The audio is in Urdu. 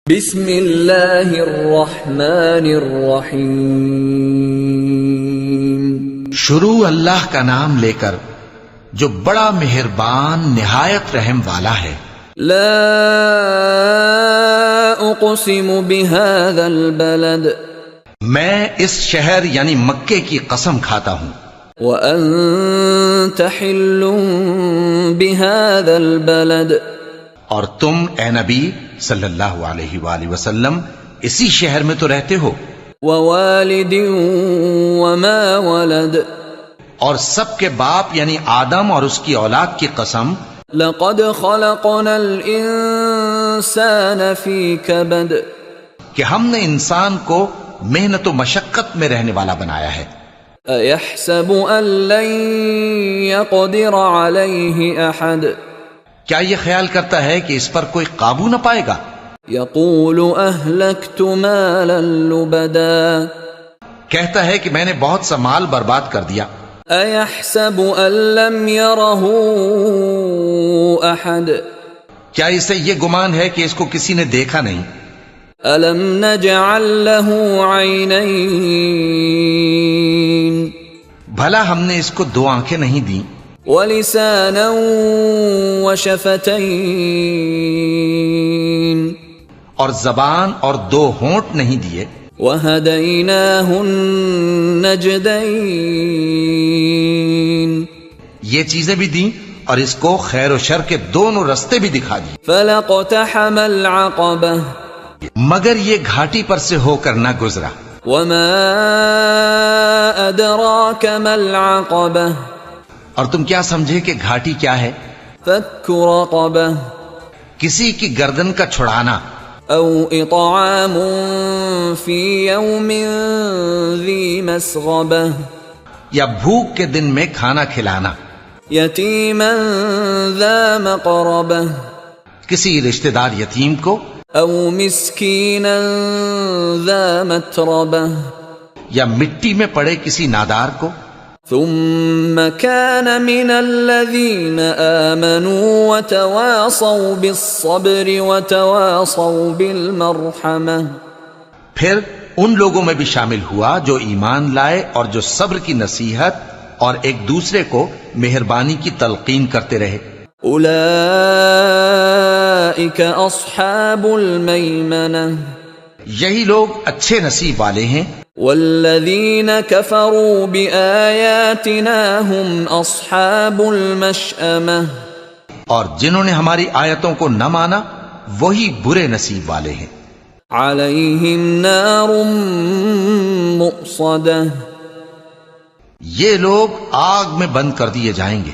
بسم اللہ الرحمن الرحیم، شروع اللہ کا نام لے کر جو بڑا مہربان نہایت رحم والا ہے۔ لا اقسم بهذا البلد، میں اس شہر یعنی مکے کی قسم کھاتا ہوں۔ وانت حل بهذا البلد، اور تم اے نبی صلی اللہ علیہ وآلہ وسلم اسی شہر میں تو رہتے ہو۔ ووالد وما ولد، اور سب کے باپ یعنی آدم اور اس کی اولاد کی قسم، لقد خلقنا الانسان فی کبد، کہ ہم نے انسان کو محنت و مشقت میں رہنے والا بنایا ہے۔ ایحسب ان لن یقدر علیہ احد، کیا یہ خیال کرتا ہے کہ اس پر کوئی قابو نہ پائے گا؟ یقول اہلکت مالا لبدا، کہتا ہے کہ میں نے بہت سا مال برباد کر دیا۔ ایحسب ان لم یرہ احد، کیا اسے یہ گمان ہے کہ اس کو کسی نے دیکھا نہیں؟ الم نجعل لہ عینین، بھلا ہم نے اس کو دو آنکھیں نہیں دیں، ولسانا وشفتین، اور زبان اور دو ہونٹ نہیں دیے، وہدیناہ النجدین، یہ چیزیں بھی دیں اور اس کو خیر و شر کے دونوں رستے بھی دکھا دیے۔ فلقتحم العقبہ، مگر یہ گھاٹی پر سے ہو کر نہ گزرا۔ وما ادراک ما العقبہ، اور تم کیا سمجھے کہ گھاٹی کیا ہے؟ فک رقبہ، کسی کی گردن کا چھڑانا، او اطعام فی یوم ذی مسغبہ، یا بھوک کے دن میں کھانا کھلانا، یتیما ذا مقربہ، کسی رشتہ دار یتیم کو، او مسکینا ذا متربہ، یا مٹی میں پڑے کسی نادار کو۔ ثم كان من الذين آمنوا وتواصوا بالصبر وتواصوا بالمرحمة، پھر ان لوگوں میں بھی شامل ہوا جو ایمان لائے اور جو صبر کی نصیحت اور ایک دوسرے کو مہربانی کی تلقین کرتے رہے۔ اولئک اصحاب المیمنہ، یہی لوگ اچھے نصیب والے ہیں۔ والذین کفروا بآیاتنا هم اصحاب المشأمہ، اور جنہوں نے ہماری آیتوں کو نہ مانا وہی برے نصیب والے ہیں۔ علیہم نار مؤصدہ، یہ لوگ آگ میں بند کر دیے جائیں گے۔